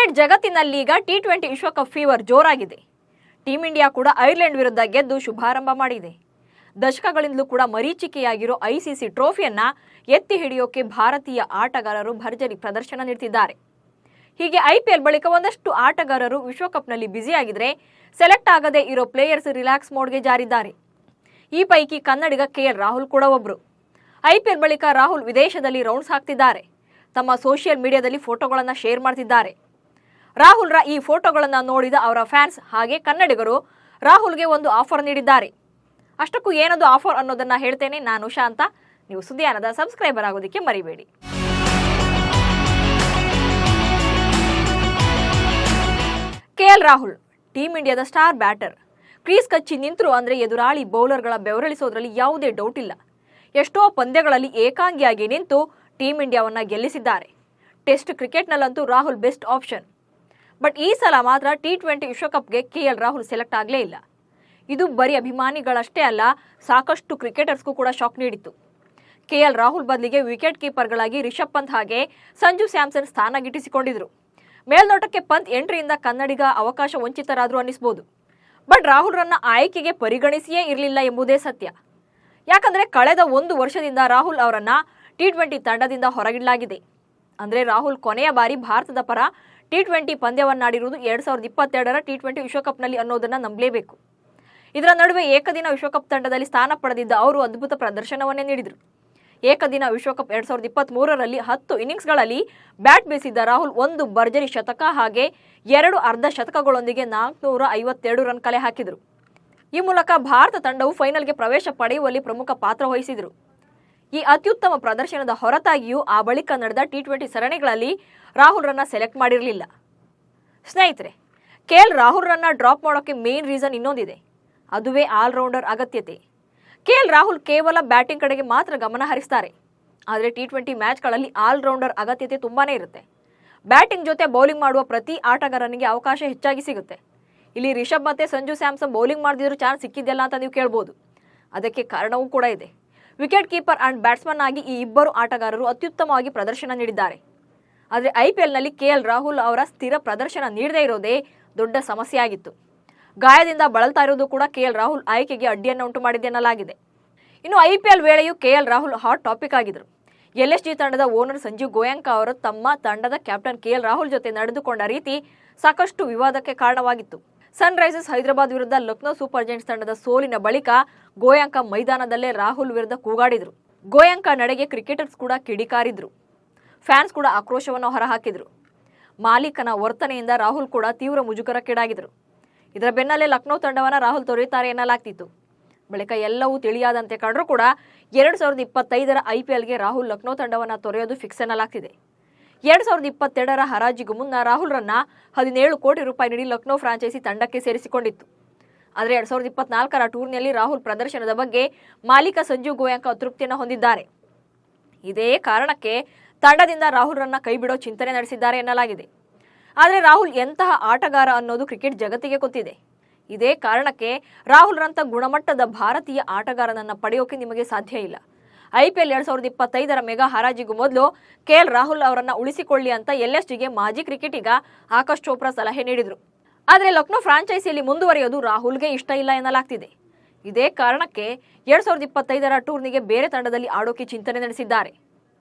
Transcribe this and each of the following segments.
Cricket ಜಗತ್ತಿನಲ್ಲಿ ಈಗ T20 ವಿಶ್ವಕಪ್ ಫೀವರ್ ಜೋರಾಗಿದೆ. ಟೀಂ ಇಂಡಿಯಾ ಕೂಡ ಐರ್ಲೆಂಡ್ ವಿರುದ್ಧ ಗೆದ್ದು ಶುಭಾರಂಭ ಮಾಡಿದೆ. ದಶಕಗಳಿಂದಲೂ ಕೂಡ ಮರೀಚಿಕೆಯಾಗಿರೋ ಐಸಿಸಿ ಟ್ರೋಫಿಯನ್ನ ಎತ್ತಿ ಹಿಡಿಯೋಕೆ ಭಾರತೀಯ ಆಟಗಾರರು ಭರ್ಜರಿ ಪ್ರದರ್ಶನ ನೀಡುತ್ತಿದ್ದಾರೆ. ಹೀಗೆ ಐಪಿಎಲ್ ಬಳಿಕ ಒಂದಷ್ಟು ಆಟಗಾರರು ವಿಶ್ವಕಪ್ನಲ್ಲಿ ಬ್ಯುಸಿಯಾಗಿದ್ರೆ ಸೆಲೆಕ್ಟ್ ಆಗದೆ ಇರೋ ಪ್ಲೇಯರ್ಸ್ ರಿಲ್ಯಾಕ್ಸ್ ಮೋಡ್ಗೆ ಜಾರಿದ್ದಾರೆ. ಈ ಪೈಕಿ ಕನ್ನಡಿಗ ಕೆಎಲ್ ರಾಹುಲ್ ಕೂಡ ಒಬ್ರು. ಐಪಿಎಲ್ ಬಳಿಕ ರಾಹುಲ್ ವಿದೇಶದಲ್ಲಿ ರೌಂಡ್ಸ್ ಹಾಕ್ತಿದ್ದಾರೆ. ತಮ್ಮ ಸೋಷಿಯಲ್ ಮೀಡಿಯಾದಲ್ಲಿ ಫೋಟೋಗಳನ್ನು ಶೇರ್ ಮಾಡ್ತಿದ್ದಾರೆ. ರಾಹುಲ್ರ ಈ ಫೋಟೋಗಳನ್ನು ನೋಡಿದ ಅವರ ಫ್ಯಾನ್ಸ್ ಹಾಗೆ ಕನ್ನಡಿಗರು ರಾಹುಲ್ಗೆ ಒಂದು ಆಫರ್ ನೀಡಿದ್ದಾರೆ. ಅಷ್ಟಕ್ಕೂ ಏನದು ಆಫರ್ ಅನ್ನೋದನ್ನ ಹೇಳ್ತೇನೆ. ನಾನು ಶಾಂತ. ನೀವು ಸುದ್ದಿಯಾನದ ಸಬ್ಸ್ಕ್ರೈಬರ್ ಆಗೋದಕ್ಕೆ ಮರಿಬೇಡಿ. ಕೆಎಲ್ ರಾಹುಲ್ ಟೀಂ ಇಂಡಿಯಾದ ಸ್ಟಾರ್ ಬ್ಯಾಟರ್. ಕ್ರೀಸ್ ಕಚ್ಚಿ ನಿಂತರು ಅಂದ್ರೆ ಎದುರಾಳಿ ಬೌಲರ್ಗಳ ಬೆವರಳಿಸೋದ್ರಲ್ಲಿ ಯಾವುದೇ ಡೌಟ್ ಇಲ್ಲ. ಎಷ್ಟೋ ಪಂದ್ಯಗಳಲ್ಲಿ ಏಕಾಂಗಿಯಾಗಿ ನಿಂತು ಟೀಂ ಇಂಡಿಯಾವನ್ನ ಗೆಲ್ಲಿಸಿದ್ದಾರೆ. ಟೆಸ್ಟ್ ಕ್ರಿಕೆಟ್ನಲ್ಲಂತೂ ರಾಹುಲ್ ಬೆಸ್ಟ್ ಆಪ್ಷನ್. ಬಟ್ ಈ ಸಲ ಮಾತ್ರ ಟಿ20 ವಿಶ್ವಕಪ್ಗೆ ಕೆಎಲ್ ರಾಹುಲ್ ಸೆಲೆಕ್ಟ್ ಆಗಲೇ ಇಲ್ಲ. ಇದು ಬರೀ ಅಭಿಮಾನಿಗಳಷ್ಟೇ ಅಲ್ಲ, ಸಾಕಷ್ಟು ಕ್ರಿಕೆಟರ್ಸ್ಗೂ ಕೂಡ ಶಾಕ್ ನೀಡಿತ್ತು. ಕೆಎಲ್ ರಾಹುಲ್ ಬದಲಿಗೆ ವಿಕೆಟ್ ಕೀಪರ್ಗಳಾಗಿ ರಿಷಬ್ ಪಂತ್ ಹಾಗೆ ಸಂಜು ಸ್ಯಾಮ್ಸನ್ ಸ್ಥಾನ ಗಿಟ್ಟಿಸಿಕೊಂಡಿದ್ರು. ಮೇಲ್ನೋಟಕ್ಕೆ ಪಂತ್ ಎಂಟ್ರಿಯಿಂದ ಕನ್ನಡಿಗ ಅವಕಾಶ ವಂಚಿತರಾದ್ರು ಅನ್ನಿಸಬಹುದು. ಬಟ್ ರಾಹುಲ್ರನ್ನ ಆಯ್ಕೆಗೆ ಪರಿಗಣಿಸಿಯೇ ಇರಲಿಲ್ಲ ಎಂಬುದೇ ಸತ್ಯ. ಯಾಕಂದ್ರೆ ಕಳೆದ 1 ವರ್ಷದಿಂದ ರಾಹುಲ್ ಅವರನ್ನ ಟಿ20 ತಂಡದಿಂದ ಹೊರಗಿಡಲಾಗಿದೆ. ಅಂದ್ರೆ ರಾಹುಲ್ ಕೊನೆಯ ಬಾರಿ ಭಾರತದ ಪರ ಟಿ20 ಪಂದ್ಯವನ್ನಾಡಿರುವುದು 2022ರ ಟಿ20 ವಿಶ್ವಕಪ್ನಲ್ಲಿ ಅನ್ನೋದನ್ನ ನಂಬಲೇಬೇಕು. ಇದರ ನಡುವೆ ಏಕದಿನ ವಿಶ್ವಕಪ್ ತಂಡದಲ್ಲಿ ಸ್ಥಾನ ಪಡೆದಿದ್ದ ಅವರು ಅದ್ಭುತ ಪ್ರದರ್ಶನವನ್ನೇ ನೀಡಿದರು. ಏಕದಿನ ವಿಶ್ವಕಪ್ 2023ರಲ್ಲಿ 10 ಇನ್ನಿಂಗ್ಸ್ಗಳಲ್ಲಿ ಬ್ಯಾಟ್ ಬೀಸಿದ್ದ ರಾಹುಲ್ 1 ಭರ್ಜರಿ ಶತಕ ಹಾಗೆ 2 ಅರ್ಧ ಶತಕಗಳೊಂದಿಗೆ 452 ರನ್ ಕಲೆ ಹಾಕಿದರು. ಈ ಮೂಲಕ ಭಾರತ ತಂಡವು ಫೈನಲ್ಗೆ ಪ್ರವೇಶ ಪಡೆಯುವಲ್ಲಿ ಪ್ರಮುಖ ಪಾತ್ರ ವಹಿಸಿದರು. ಈ ಅತ್ಯುತ್ತಮ ಪ್ರದರ್ಶನದ ಹೊರತಾಗಿಯೂ ಆ ಬಳಿಕ ನಡೆದ ಟಿ20 ಸರಣಿಗಳಲ್ಲಿ ರಾಹುಲ್ರನ್ನ ಸೆಲೆಕ್ಟ್ ಮಾಡಿರಲಿಲ್ಲ. ಸ್ನೇಹಿತರೆ, ಕೆಎಲ್ ರಾಹುಲ್ರನ್ನ ಡ್ರಾಪ್ ಮಾಡೋಕೆ ಮೇನ್ ರೀಸನ್ ಇನ್ನೊಂದಿದೆ. ಅದುವೇ ಆಲ್ರೌಂಡರ್ ಅಗತ್ಯತೆ. ಕೆಎಲ್ ರಾಹುಲ್ ಕೇವಲ ಬ್ಯಾಟಿಂಗ್ ಕಡೆಗೆ ಮಾತ್ರ ಗಮನ ಹರಿಸ್ತಾರೆ. ಆದರೆ ಟಿ20 ಮ್ಯಾಚ್ಗಳಲ್ಲಿ ಆಲ್ರೌಂಡರ್ ಅಗತ್ಯತೆ ತುಂಬಾನೇ ಇರುತ್ತೆ. ಬ್ಯಾಟಿಂಗ್ ಜೊತೆ ಬೌಲಿಂಗ್ ಮಾಡುವ ಪ್ರತಿ ಆಟಗಾರನಿಗೆ ಅವಕಾಶ ಹೆಚ್ಚಾಗಿ ಸಿಗುತ್ತೆ. ಇಲ್ಲಿ ರಿಷಬ್ ಮತ್ತೆ ಸಂಜು ಸ್ಯಾಮ್ಸನ್ ಬೌಲಿಂಗ್ ಮಾಡಿದ್ರು ಚಾನ್ಸ್ ಸಿಕ್ಕಿದೆಯಲ್ಲ ಅಂತ ನೀವು ಕೇಳ್ಬೋದು. ಅದಕ್ಕೆ ಕಾರಣವೂ ಕೂಡ ಇದೆ. ವಿಕೆಟ್ ಕೀಪರ್ ಅಂಡ್ ಬ್ಯಾಟ್ಸ್ಮನ್ ಆಗಿ ಈ ಇಬ್ಬರು ಆಟಗಾರರು ಅತ್ಯುತ್ತಮವಾಗಿ ಪ್ರದರ್ಶನ ನೀಡಿದ್ದಾರೆ. ಆದರೆ ಐಪಿಎಲ್ನಲ್ಲಿ ಕೆಎಲ್ ರಾಹುಲ್ ಅವರ ಸ್ಥಿರ ಪ್ರದರ್ಶನ ನೀಡದೇ ಇರೋದೇ ದೊಡ್ಡ ಸಮಸ್ಯೆಯಾಗಿತ್ತು. ಗಾಯದಿಂದ ಬಳಲ್ತಾ ಇರೋದು ಕೂಡ ಕೆಎಲ್ ರಾಹುಲ್ ಆಯ್ಕೆಗೆ ಅಡ್ಡಿಯನ್ನು ಉಂಟು ಮಾಡಿದೆ ಎನ್ನಲಾಗಿದೆ. ಇನ್ನು ಐಪಿಎಲ್ ವೇಳೆಯೂ ಕೆಎಲ್ ರಾಹುಲ್ ಹಾಟ್ ಟಾಪಿಕ್ ಆಗಿದ್ರು. LSG ತಂಡದ ಓನರ್ ಸಂಜೀವ್ ಗೋಯಂಕಾ ಅವರು ತಮ್ಮ ತಂಡದ ಕ್ಯಾಪ್ಟನ್ ಕೆಎಲ್ ರಾಹುಲ್ ಜೊತೆ ನಡೆದುಕೊಂಡ ರೀತಿ ಸಾಕಷ್ಟು ವಿವಾದಕ್ಕೆ ಕಾರಣವಾಗಿತ್ತು. ಸನ್ ರೈಸರ್ಸ್ ಹೈದರಾಬಾದ್ ವಿರುದ್ಧ ಲಕ್ನೋ ಸೂಪರ್ ಜೈಂಟ್ಸ್ ತಂಡದ ಸೋಲಿನ ಬಳಿಕ ಗೋಯಂಕಾ ಮೈದಾನದಲ್ಲೇ ರಾಹುಲ್ ವಿರುದ್ಧ ಕೂಗಾಡಿದ್ರು. ಗೋಯಂಕಾ ನಡೆಗೆ ಕ್ರಿಕೆಟರ್ಸ್ ಕೂಡ ಕಿಡಿಕಾರಿದ್ರು. ಫ್ಯಾನ್ಸ್ ಕೂಡ ಆಕ್ರೋಶವನ್ನು ಹೊರಹಾಕಿದ್ರು. ಮಾಲೀಕನ ವರ್ತನೆಯಿಂದ ರಾಹುಲ್ ಕೂಡ ತೀವ್ರ ಮುಜುಗರಕ್ಕೀಡಾಗಿದ್ರು. ಇದರ ಬೆನ್ನಲ್ಲೇ ಲಕ್ನೋ ತಂಡವನ್ನ ರಾಹುಲ್ ತೊರೆಯುತ್ತಾರೆ ಎನ್ನಲಾಗ್ತಿತ್ತು. ಬಳಿಕ ಎಲ್ಲವೂ ತಿಳಿಯಾದಂತೆ ಕಂಡರೂ ಕೂಡ 2025ರ ಐಪಿಎಲ್ಗೆ ರಾಹುಲ್ ಲಕ್ನೋ ತಂಡವನ್ನ ತೊರೆಯೋದು ಫಿಕ್ಸ್ ಎನ್ನಲಾಗ್ತಿದೆ. 2022ರ ಹರಾಜಿಗೂ ಮುನ್ನ ರಾಹುಲ್ರನ್ನ 17 ಕೋಟಿ ರೂಪಾಯಿ ನೀಡಿ ಲಕ್ನೋ ಫ್ರಾಂಚೈಸಿ ತಂಡಕ್ಕೆ ಸೇರಿಸಿಕೊಂಡಿತ್ತು. ಆದರೆ 2024ರ ಟೂರ್ನಿಯಲ್ಲಿ ರಾಹುಲ್ ಪ್ರದರ್ಶನದ ಬಗ್ಗೆ ಮಾಲೀಕ ಸಂಜೀವ್ ಗೋಯಂಕಾ ಅತೃಪ್ತಿಯನ್ನು ಹೊಂದಿದ್ದಾರೆ. ಇದೇ ಕಾರಣಕ್ಕೆ ತಂಡದಿಂದ ರಾಹುಲ್ರನ್ನ ಕೈಬಿಡೋ ಚಿಂತನೆ ನಡೆಸಿದ್ದಾರೆ ಎನ್ನಲಾಗಿದೆ. ಆದರೆ ರಾಹುಲ್ ಎಂತಹ ಆಟಗಾರ ಅನ್ನೋದು ಕ್ರಿಕೆಟ್ ಜಗತ್ತಿಗೆ ಗೊತ್ತಿದೆ. ಇದೇ ಕಾರಣಕ್ಕೆ ರಾಹುಲ್ರಂಥ ಗುಣಮಟ್ಟದ ಭಾರತೀಯ ಆಟಗಾರನನ್ನ ಪಡೆಯೋಕೆ ನಿಮಗೆ ಸಾಧ್ಯ ಇಲ್ಲ. ಐಪಿಎಲ್ 2025ರ ಮೆಗಾ ಹರಾಜಿಗೂ ಮೊದಲು ಕೆಎಲ್ ರಾಹುಲ್ ಅವರನ್ನ ಉಳಿಸಿಕೊಳ್ಳಿ ಅಂತ LSGಗೆ ಮಾಜಿ ಕ್ರಿಕೆಟಿಗ ಆಕಾಶ್ ಚೋಪ್ರಾ ಸಲಹೆ ನೀಡಿದ್ರು. ಆದರೆ ಲಕ್ನೋ ಫ್ರಾಂಚೈಸಿಯಲ್ಲಿ ಮುಂದುವರಿಯೋದು ರಾಹುಲ್ಗೆ ಇಷ್ಟ ಇಲ್ಲ ಎನ್ನಲಾಗ್ತಿದೆ. ಇದೇ ಕಾರಣಕ್ಕೆ 2025ರ ಟೂರ್ನಿಗೆ ಬೇರೆ ತಂಡದಲ್ಲಿ ಆಡೋಕೆ ಚಿಂತನೆ ನಡೆಸಿದ್ದಾರೆ.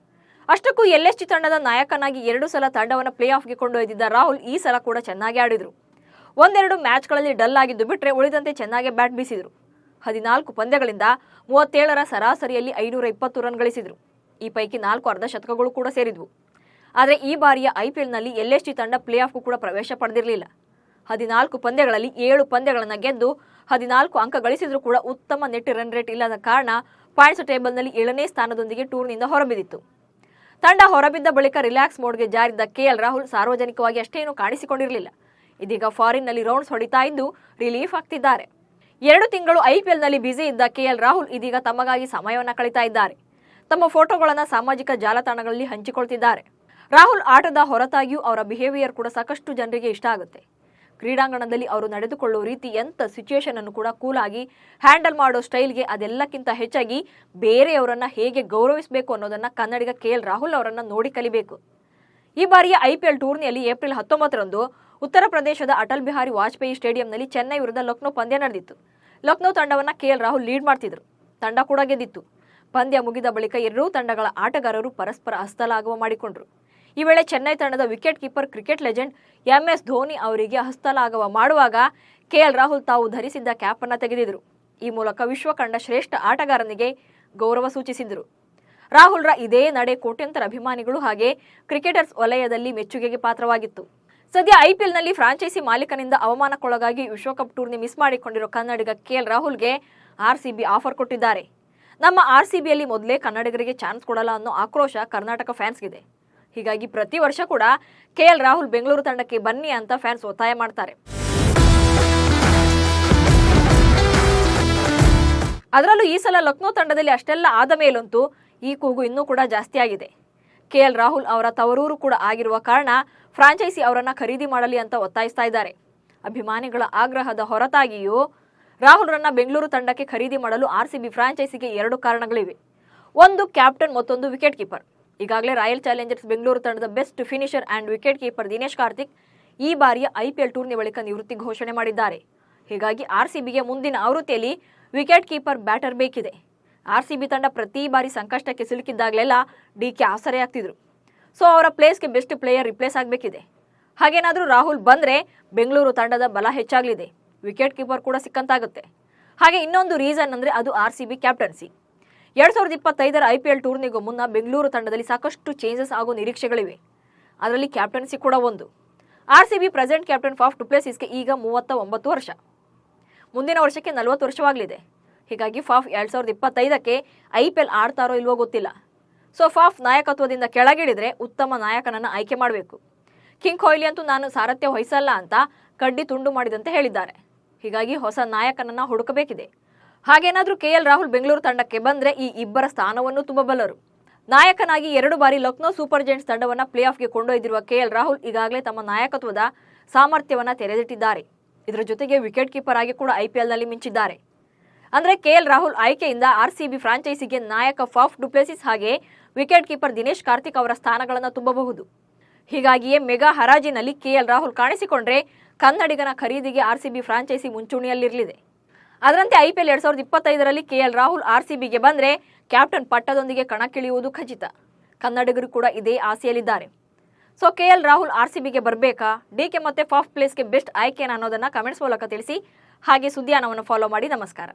ಅಷ್ಟಕ್ಕೂ LSG ತಂಡದ ನಾಯಕನಾಗಿ 2 ಸಲ ತಂಡವನ್ನು ಪ್ಲೇ ಆಫ್ಗೆ ಕೊಂಡೊಯ್ದಿದ್ದ ರಾಹುಲ್ ಈ ಸಲ ಕೂಡ ಚೆನ್ನಾಗಿ ಆಡಿದ್ರು. 1-2 ಮ್ಯಾಚ್ಗಳಲ್ಲಿ ಡಲ್ ಆಗಿದ್ದು ಬಿಟ್ರೆ ಉಳಿದಂತೆ ಚೆನ್ನಾಗಿ ಬ್ಯಾಟ್ ಬೀಸಿದ್ರು. 14 ಪಂದ್ಯಗಳಿಂದ 37ರ ಸರಾಸರಿಯಲ್ಲಿ 520 ರನ್ ಗಳಿಸಿದ್ರು. ಈ ಪೈಕಿ 4 ಅರ್ಧ ಶತಕಗಳು ಕೂಡ ಸೇರಿದ್ವು. ಆದರೆ ಈ ಬಾರಿಯ ಐಪಿಎಲ್ನಲ್ಲಿ LSG ತಂಡ ಪ್ಲೇ ಆಫ್ಗೂ ಕೂಡ ಪ್ರವೇಶ ಪಡೆದಿರಲಿಲ್ಲ. 14 ಪಂದ್ಯಗಳಲ್ಲಿ 7 ಪಂದ್ಯಗಳನ್ನು ಗೆದ್ದು 14 ಅಂಕ ಗಳಿಸಿದ್ರೂ ಕೂಡ ಉತ್ತಮ ನೆಟ್ ರನ್ ರೇಟ್ ಇಲ್ಲದ ಕಾರಣ ಪಾಯಿಂಟ್ಸ್ ಟೇಬಲ್ನಲ್ಲಿ 7ನೇ ಸ್ಥಾನದೊಂದಿಗೆ ಟೂರ್ನಿಯಿಂದ ಹೊರಬಿದ್ದಿತ್ತು. ತಂಡ ಹೊರಬಿದ್ದ ಬಳಿಕ ರಿಲ್ಯಾಕ್ಸ್ ಮೋಡ್ಗೆ ಜಾರಿದ್ದ ಕೆಎಲ್ ರಾಹುಲ್ ಸಾರ್ವಜನಿಕವಾಗಿ ಅಷ್ಟೇನೂ ಕಾಣಿಸಿಕೊಂಡಿರಲಿಲ್ಲ. ಇದೀಗ ಫಾರಿನ್ನಲ್ಲಿ ರೌಂಡ್ಸ್ ಹೊಡಿತಾ ಇದ್ದು ರಿಲೀಫ್ ಆಗ್ತಿದ್ದಾರೆ. 2 ತಿಂಗಳು ಐಪಿಎಲ್ನಲ್ಲಿ ಬ್ಯುಸಿ ಇದ್ದ ಕೆಎಲ್ ರಾಹುಲ್ ಇದೀಗ ತಮಗಾಗಿ ಸಮಯವನ್ನು ಕಳೀತಾ ಇದ್ದಾರೆ. ತಮ್ಮ ಫೋಟೋಗಳನ್ನು ಸಾಮಾಜಿಕ ಜಾಲತಾಣಗಳಲ್ಲಿ ಹಂಚಿಕೊಳ್ತಿದ್ದಾರೆ. ರಾಹುಲ್ ಆಟದ ಹೊರತಾಗಿಯೂ ಅವರ ಬಿಹೇವಿಯರ್ ಕೂಡ ಸಾಕಷ್ಟು ಜನರಿಗೆ ಇಷ್ಟ ಆಗುತ್ತೆ. ಕ್ರೀಡಾಂಗಣದಲ್ಲಿ ಅವರು ನಡೆದುಕೊಳ್ಳುವ ರೀತಿ ಎಂಥ ಸಿಚುಯೇಷನ್ ಅನ್ನು ಕೂಡ ಕೂಲ್ ಆಗಿ ಹ್ಯಾಂಡಲ್ ಮಾಡೋ ಸ್ಟೈಲ್ಗೆ ಅದೆಲ್ಲಕ್ಕಿಂತ ಹೆಚ್ಚಾಗಿ ಬೇರೆಯವರನ್ನ ಹೇಗೆ ಗೌರವಿಸಬೇಕು ಅನ್ನೋದನ್ನ ಕನ್ನಡಿಗ ಕೆಎಲ್ ರಾಹುಲ್ ಅವರನ್ನ ನೋಡಿ ಕಲಿಬೇಕು. ಈ ಬಾರಿಯ ಐಪಿಎಲ್ ಟೂರ್ನಿಯಲ್ಲಿ ಏಪ್ರಿಲ್ 19ರಂದು ಉತ್ತರ ಪ್ರದೇಶದ ಅಟಲ್ ಬಿಹಾರಿ ವಾಜಪೇಯಿ ಸ್ಟೇಡಿಯಂನಲ್ಲಿ ಚೆನ್ನೈ ವಿರುದ್ಧ ಲಕ್ನೋ ಪಂದ್ಯ ನಡೆದಿತ್ತು. ಲಕ್ನೋ ತಂಡವನ್ನ ಕೆಎಲ್ ರಾಹುಲ್ ಲೀಡ್ ಮಾಡ್ತಿದ್ರು. ತಂಡ ಕೂಡ ಗೆದ್ದಿತ್ತು. ಪಂದ್ಯ ಮುಗಿದ ಬಳಿಕ ಎರಡೂ ತಂಡಗಳ ಆಟಗಾರರು ಪರಸ್ಪರ ಹಸ್ತಲಾಘವ ಮಾಡಿಕೊಂಡ್ರು. ಈ ವೇಳೆ ಚೆನ್ನೈ ತಂಡದ wicket keeper cricket legend MS Dhoni ಅವರಿಗೆ ಹಸ್ತಲಾಘವ ಮಾಡುವಾಗ ಕೆಎಲ್ ರಾಹುಲ್ ತಾವು ಧರಿಸಿದ್ದ ಕ್ಯಾಪ್ ಅನ್ನ ತೆಗೆದಿದ್ರು. ಈ ಮೂಲಕ ವಿಶ್ವ ಕಂಡ ಶ್ರೇಷ್ಠ ಆಟಗಾರನಿಗೆ ಗೌರವ ಸೂಚಿಸಿದ್ರು. ರಾಹುಲ್ರ ಇದೇ ನಡೆ ಕೋಟ್ಯಂತರ ಅಭಿಮಾನಿಗಳು ಹಾಗೆ ಕ್ರಿಕೆಟರ್ಸ್ ವಲಯದಲ್ಲಿ ಮೆಚ್ಚುಗೆಗೆ ಪಾತ್ರವಾಗಿತ್ತು. ಸದ್ಯ ಐಪಿಎಲ್ನಲ್ಲಿ ಫ್ರಾಂಚೈಸಿ ಮಾಲೀಕನಿಂದ ಅವಮಾನಕ್ಕೊಳಗಾಗಿ ವಿಶ್ವಕಪ್ ಟೂರ್ನಿ ಮಿಸ್ ಮಾಡಿಕೊಂಡಿರೋ ಕನ್ನಡಿಗ ಕೆಎಲ್ ರಾಹುಲ್ಗೆ RCB ಆಫರ್ ಕೊಟ್ಟಿದ್ದಾರೆ. ನಮ್ಮ RCBಯಲ್ಲಿ ಮೊದಲೇ ಕನ್ನಡಿಗರಿಗೆ ಚಾನ್ಸ್ ಕೊಡಲ್ಲ ಅನ್ನೋ ಆಕ್ರೋಶ ಕರ್ನಾಟಕ ಫ್ಯಾನ್ಸ್ಗಿದೆ. ಹೀಗಾಗಿ ಪ್ರತಿ ವರ್ಷ ಕೂಡ ಕೆಎಲ್ ರಾಹುಲ್ ಬೆಂಗಳೂರು ತಂಡಕ್ಕೆ ಬನ್ನಿ ಅಂತ ಫ್ಯಾನ್ಸ್ ಒತ್ತಾಯ ಮಾಡ್ತಾರೆ. ಅದರಲ್ಲೂ ಈ ಸಲ ಲಕ್ನೋ ತಂಡದಲ್ಲಿ ಅಷ್ಟೆಲ್ಲ ಆದ ಮೇಲಂತೂ ಈ ಕೂಗು ಇನ್ನೂ ಕೂಡ ಜಾಸ್ತಿ ಆಗಿದೆ. ಕೆಎಲ್ ರಾಹುಲ್ ಅವರ ತವರೂರು ಕೂಡ ಆಗಿರುವ ಕಾರಣ ಫ್ರಾಂಚೈಸಿ ಅವರನ್ನ ಖರೀದಿ ಮಾಡಲಿ ಅಂತ ಒತ್ತಾಯಿಸ್ತಾ ಇದ್ದಾರೆ. ಅಭಿಮಾನಿಗಳ ಆಗ್ರಹದ ಹೊರತಾಗಿಯೂ ರಾಹುಲ್ರನ್ನ ಬೆಂಗಳೂರು ತಂಡಕ್ಕೆ ಖರೀದಿ ಮಾಡಲು RCB ಫ್ರಾಂಚೈಸಿಗೆ 2 ಕಾರಣಗಳಿವೆ. ಒಂದು ಕ್ಯಾಪ್ಟನ್, ಮತ್ತೊಂದು ವಿಕೆಟ್ ಕೀಪರ್. ಈಗಾಗಲೇ ರಾಯಲ್ ಚಾಲೆಂಜರ್ಸ್ ಬೆಂಗಳೂರು ತಂಡದ best finisher and wicket keeper Dinesh Karthik ಈ ಬಾರಿಯ IPL ಟೂರ್ನಿ ಬಳಿಕ ನಿವೃತ್ತಿ ಘೋಷಣೆ ಮಾಡಿದ್ದಾರೆ. ಹೀಗಾಗಿ RCBಗೆ ಮುಂದಿನ ಆವೃತ್ತಿಯಲ್ಲಿ ವಿಕೆಟ್ ಕೀಪರ್ ಬ್ಯಾಟರ್ ಬೇಕಿದೆ. RCB ತಂಡ ಪ್ರತಿ ಬಾರಿ ಸಂಕಷ್ಟಕ್ಕೆ ಸಿಲುಕಿದ್ದಾಗಲೆಲ್ಲ DK ಆಸರೆಯಾಗ್ತಿದ್ರು. ಸೊ ಅವರ ಪ್ಲೇಸ್ಗೆ ಬೆಸ್ಟ್ ಪ್ಲೇಯರ್ ರಿಪ್ಲೇಸ್ ಆಗಬೇಕಿದೆ. ಹಾಗೇನಾದರೂ ರಾಹುಲ್ ಬಂದರೆ ಬೆಂಗಳೂರು ತಂಡದ ಬಲ ಹೆಚ್ಚಾಗಲಿದೆ. ವಿಕೆಟ್ ಕೀಪರ್ ಕೂಡ ಸಿಕ್ಕಂತಾಗುತ್ತೆ. ಹಾಗೆ ಇನ್ನೊಂದು ರೀಸನ್ ಅಂದರೆ ಅದು RCB ಕ್ಯಾಪ್ಟನ್ಸಿ. 2025ರ IPL ಟೂರ್ನಿಗೂ ಮುನ್ನ ಬೆಂಗಳೂರು ತಂಡದಲ್ಲಿ ಸಾಕಷ್ಟು ಚೇಂಜಸ್ ಆಗೋ ನಿರೀಕ್ಷೆಗಳಿವೆ. ಅದರಲ್ಲಿ ಕ್ಯಾಪ್ಟನ್ಸಿ ಕೂಡ ಒಂದು. RCB present captain Faf du ಪ್ಲೆಸಿಸ್ಗೆ ಈಗ 39 ವರ್ಷ. ಮುಂದಿನ ವರ್ಷಕ್ಕೆ 40 ವರ್ಷವಾಗಲಿದೆ. ಹೀಗಾಗಿ ಫಾಫ್ 2025ಕ್ಕೆ IPL ಆಡ್ತಾರೋ ಇಲ್ವೋ ಗೊತ್ತಿಲ್ಲ. ಸೊ ಫಾಫ್ ನಾಯಕತ್ವದಿಂದ ಕೆಳಗಿಳಿದ್ರೆ ಉತ್ತಮ ನಾಯಕನನ್ನು ಆಯ್ಕೆ ಮಾಡಬೇಕು. ಕಿಂಗ್ ಕೊಹ್ಲಿ ಅಂತೂ ನಾನು ಸಾರಥ್ಯ ವಹಿಸಲ್ಲ ಅಂತ ಕಡ್ಡಿ ತುಂಡು ಮಾಡಿದಂತೆ ಹೇಳಿದ್ದಾರೆ. ಹೀಗಾಗಿ ಹೊಸ ನಾಯಕನನ್ನ ಹುಡುಕಬೇಕಿದೆ. ಹಾಗೇನಾದ್ರೂ ಕೆಎಲ್ ರಾಹುಲ್ ಬೆಂಗಳೂರು ತಂಡಕ್ಕೆ ಬಂದ್ರೆ ಈ ಇಬ್ಬರ ಸ್ಥಾನವನ್ನು ತುಂಬಬಲ್ಲರು. ನಾಯಕನಾಗಿ 2 ಬಾರಿ ಲಕ್ನೋ ಸೂಪರ್ ಜೈಂಟ್ಸ್ ತಂಡವನ್ನ ಪ್ಲೇ ಆಫ್ಗೆ ಕೊಂಡೊಯ್ದಿರುವ ಕೆಎಲ್ ರಾಹುಲ್ ಈಗಾಗಲೇ ತಮ್ಮ ನಾಯಕತ್ವದ ಸಾಮರ್ಥ್ಯವನ್ನ ತೆರೆದಿಟ್ಟಿದ್ದಾರೆ. ಇದರ ಜೊತೆಗೆ ವಿಕೆಟ್ ಕೀಪರ್ ಆಗಿ ಕೂಡ IPLನಲ್ಲಿ ಮಿಂಚಿದ್ದಾರೆ. ಅಂದ್ರೆ ಕೆಎಲ್ ರಾಹುಲ್ ಆಯ್ಕೆಯಿಂದ RCB ಫ್ರಾಂಚೈಸಿಗೆ ನಾಯಕ ಫಾಫ್ ಡು ಪ್ಲೆಸಿಸ್ ಹಾಗೆ ವಿಕೆಟ್ ಕೀಪರ್ ದಿನೇಶ್ ಕಾರ್ತಿಕ್ ಅವರ ಸ್ಥಾನಗಳನ್ನು ತುಂಬಬಹುದು. ಹೀಗಾಗಿಯೇ ಮೆಗಾ ಹರಾಜಿನಲ್ಲಿ ಕೆಎಲ್ ರಾಹುಲ್ ಕಾಣಿಸಿಕೊಂಡ್ರೆ ಕನ್ನಡಿಗನ ಖರೀದಿಗೆ RCB ಫ್ರಾಂಚೈಸಿ ಮುಂಚೂಣಿಯಲ್ಲಿರಲಿದೆ. ಅದರಂತೆ IPL 2025ರಲ್ಲಿ ಕೆಎಲ್ ರಾಹುಲ್ RCBಗೆ ಬಂದರೆ ಕ್ಯಾಪ್ಟನ್ ಪಟ್ಟದೊಂದಿಗೆ ಕಣಕ್ಕಿಳಿಯುವುದು ಖಚಿತ. ಕನ್ನಡಿಗರು ಕೂಡ ಇದೇ ಆಸೆಯಲ್ಲಿದ್ದಾರೆ. ಸೊ ಕೆಎಲ್ ರಾಹುಲ್ RCBಗೆ ಬರಬೇಕಾ, DK ಮತ್ತೆ ಫಾಫ್ ಪ್ಲೇಸ್ಗೆ ಬೆಸ್ಟ್ ಆಯ್ಕೆನಾ ಅನ್ನೋದನ್ನ ಕಮೆಂಟ್ಸ್ ಮೂಲಕ ತಿಳಿಸಿ. ಹಾಗೆ ಸುದ್ದಿಯಾನವನ್ನು ಫಾಲೋ ಮಾಡಿ. ನಮಸ್ಕಾರ.